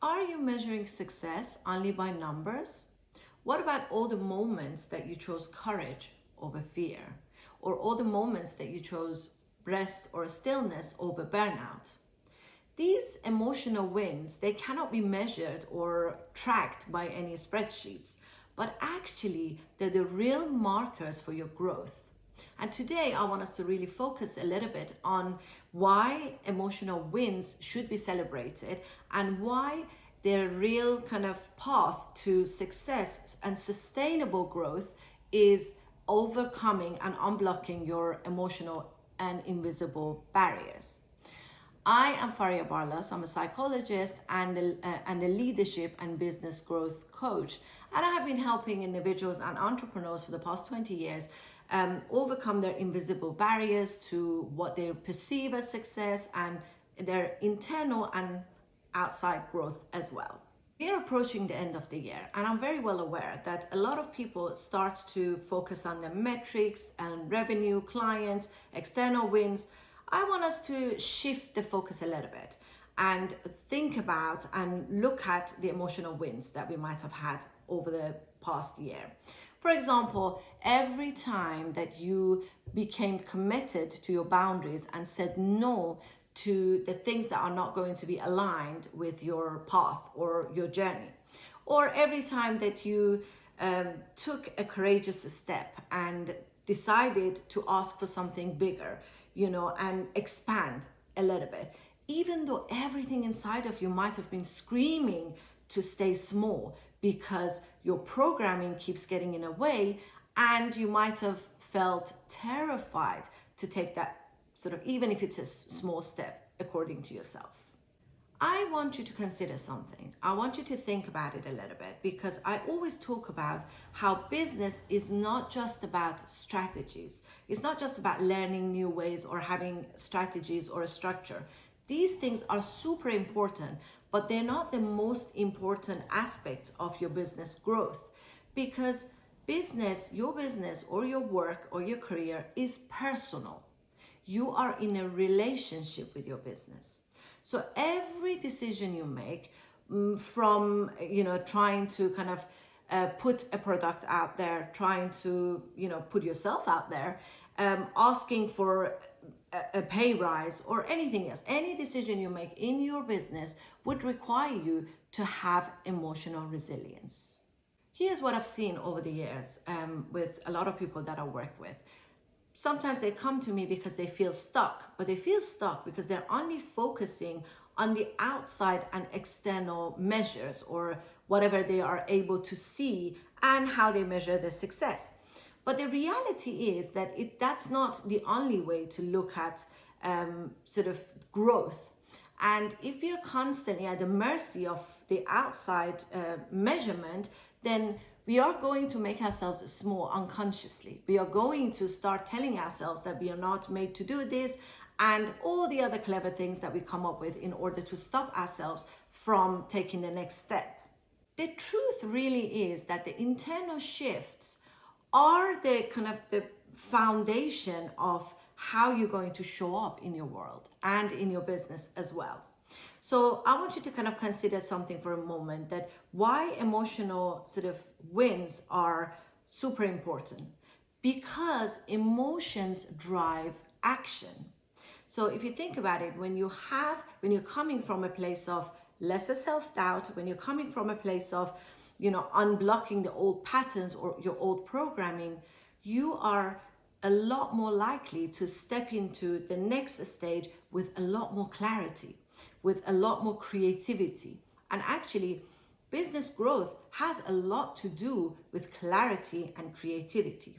Are you measuring success only by numbers? What about all the moments that you chose courage over fear? Or all the moments that you chose rest or stillness over burnout? These emotional wins, they cannot be measured or tracked by any spreadsheets, but actually they're the real markers for your growth. And today I want us to really focus a little bit on why emotional wins should be celebrated and why their real kind of path to success and sustainable growth is overcoming and unblocking your emotional and invisible barriers. I am Faria Barlas. I'm a psychologist and a leadership and business growth coach. And I have been helping individuals and entrepreneurs for the past 20 years overcome their invisible barriers to what they perceive as success and their internal and outside growth as well. We are approaching the end of the year, and I'm very well aware that a lot of people start to focus on the metrics and revenue, clients, external wins. I want us to shift the focus a little bit and think about and look at the emotional wins that we might have had over the past year. For example, every time that you became committed to your boundaries and said no to the things that are not going to be aligned with your path or your journey, or every time that you took a courageous step and decided to ask for something bigger, and expand a little bit, even though everything inside of you might have been screaming to stay small because your programming keeps getting in the way, and you might have felt terrified to take that sort of, even if it's a small step according to yourself. I want you to consider something. I want you to think about it a little bit, because I always talk about how business is not just about strategies. It's not just about learning new ways or having strategies or a structure. These things are super important, but they're not the most important aspects of your business growth, because your business or your work or your career is personal. You are in a relationship with your business. So every decision you make, from trying to kind of put a product out there, trying to put yourself out there, asking for a pay rise or anything else, any decision you make in your business would require you to have emotional resilience. Here's what I've seen over the years with a lot of people that I work with. Sometimes they come to me because they feel stuck, but they feel stuck because they're only focusing on the outside and external measures, or whatever they are able to see and how they measure their success. But the reality is that that's not the only way to look at sort of growth. And if you're constantly at the mercy of the outside measurement, then we are going to make ourselves small unconsciously. We are going to start telling ourselves that we are not made to do this, and all the other clever things that we come up with in order to stop ourselves from taking the next step. The truth really is that the internal shifts are the kind of the foundation of how you're going to show up in your world and in your business as well. So I want you to kind of consider something for a moment, that why emotional sort of wins are super important. Because emotions drive action. So if you think about it, when you're coming from a place of lesser self-doubt, when you're coming from a place of, unblocking the old patterns or your old programming, you are a lot more likely to step into the next stage with a lot more clarity, with a lot more creativity. And actually, business growth has a lot to do with clarity and creativity.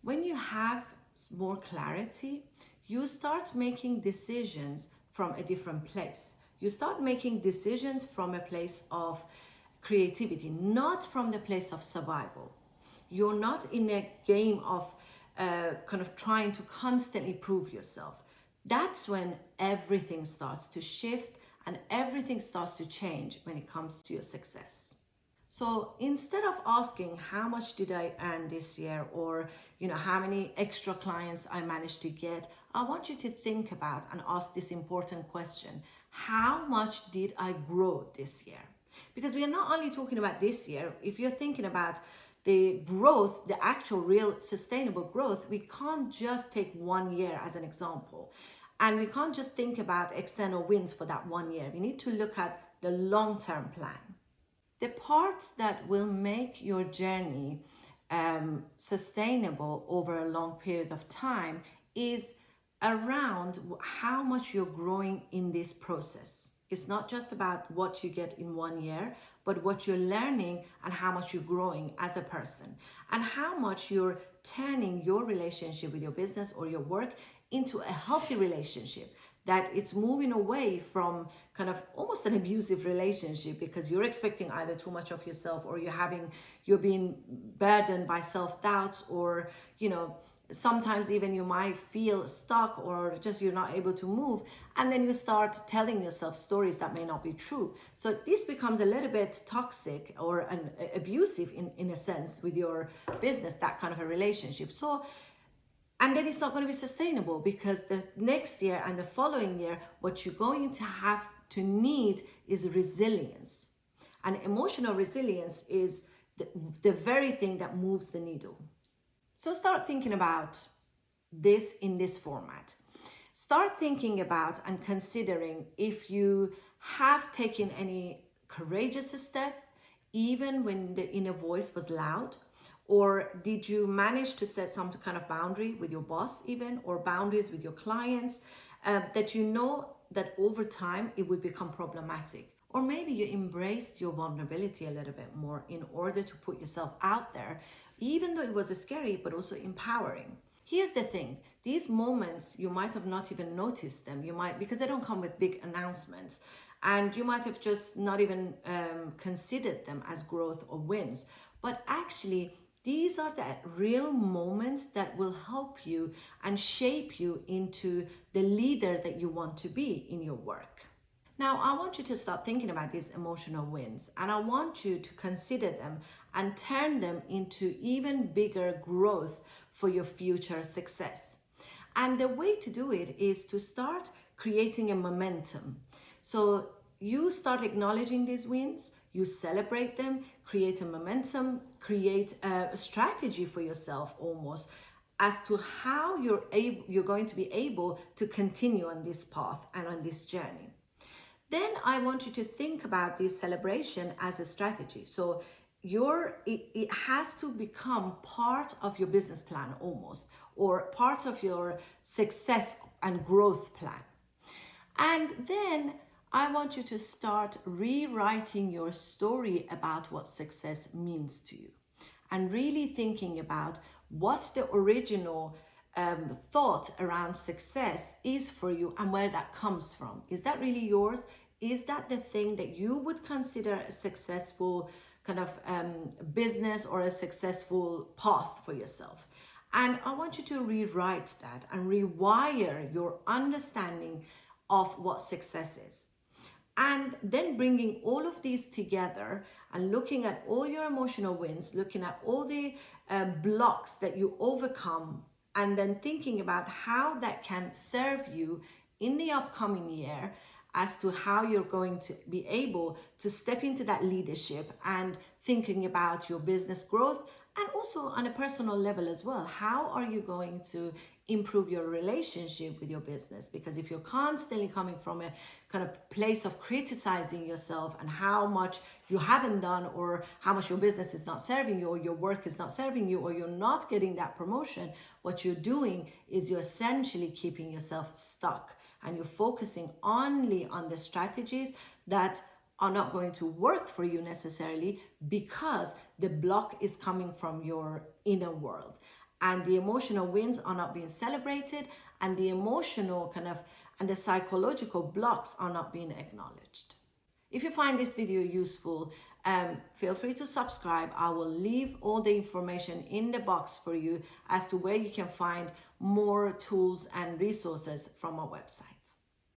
When you have more clarity, you start making decisions from a different place. You start making decisions from a place of creativity, not from the place of survival. You're not in a game of kind of trying to constantly prove yourself. That's when everything starts to shift and everything starts to change when it comes to your success. So instead of asking how much did I earn this year, or how many extra clients I managed to get, I want you to think about and ask this important question: how much did I grow this year? Because we are not only talking about this year. If you're thinking about the growth, the actual real sustainable growth, we can't just take 1 year as an example. And we can't just think about external wins for that 1 year. We need to look at the long-term plan. The parts that will make your journey sustainable over a long period of time is around how much you're growing in this process. It's not just about what you get in 1 year, but what you're learning and how much you're growing as a person, and how much you're turning your relationship with your business or your work into a healthy relationship, that it's moving away from kind of almost an abusive relationship because you're expecting either too much of yourself, or you're being burdened by self-doubts, or sometimes even you might feel stuck, or just you're not able to move, and then you start telling yourself stories that may not be true. So this becomes a little bit toxic or abusive in a sense with your business, that kind of a relationship. And then it's not going to be sustainable, because the next year and the following year, what you're going to have to need is resilience. And emotional resilience is the very thing that moves the needle. So start thinking about this in this format. Start thinking about and considering if you have taken any courageous step, even when the inner voice was loud. Or did you manage to set some kind of boundary with your boss even, or boundaries with your clients, that you know that over time it would become problematic? Or maybe you embraced your vulnerability a little bit more in order to put yourself out there, even though it was scary, but also empowering. Here's the thing, these moments, you might have not even noticed them. Because they don't come with big announcements, and you might have just not even considered them as growth or wins. But actually, these are the real moments that will help you and shape you into the leader that you want to be in your work. Now, I want you to start thinking about these emotional wins, and I want you to consider them and turn them into even bigger growth for your future success. And the way to do it is to start creating a momentum. So you start acknowledging these wins, you celebrate them, create a momentum, create a strategy for yourself almost as to how you're going to be able to continue on this path and on this journey. Then I want you to think about this celebration as a strategy. So it has to become part of your business plan almost, or part of your success and growth plan. And then I want you to start rewriting your story about what success means to you, and really thinking about what the original thought around success is for you and where that comes from. Is that really yours? Is that the thing that you would consider a successful kind of business or a successful path for yourself? And I want you to rewrite that and rewire your understanding of what success is. And then bringing all of these together and looking at all your emotional wins, looking at all the blocks that you overcome, and then thinking about how that can serve you in the upcoming year as to how you're going to be able to step into that leadership, and thinking about your business growth, and also on a personal level as well. How are you going to improve your relationship with your business? Because if you're constantly coming from a kind of place of criticizing yourself and how much you haven't done, or how much your business is not serving you, or your work is not serving you, or you're not getting that promotion, what you're doing is you're essentially keeping yourself stuck, and you're focusing only on the strategies that are not going to work for you necessarily, because the block is coming from your inner world, and the emotional wins are not being celebrated, and the emotional and the psychological blocks are not being acknowledged. If you find this video useful, feel free to subscribe. I will leave all the information in the box for you as to where you can find more tools and resources from our website.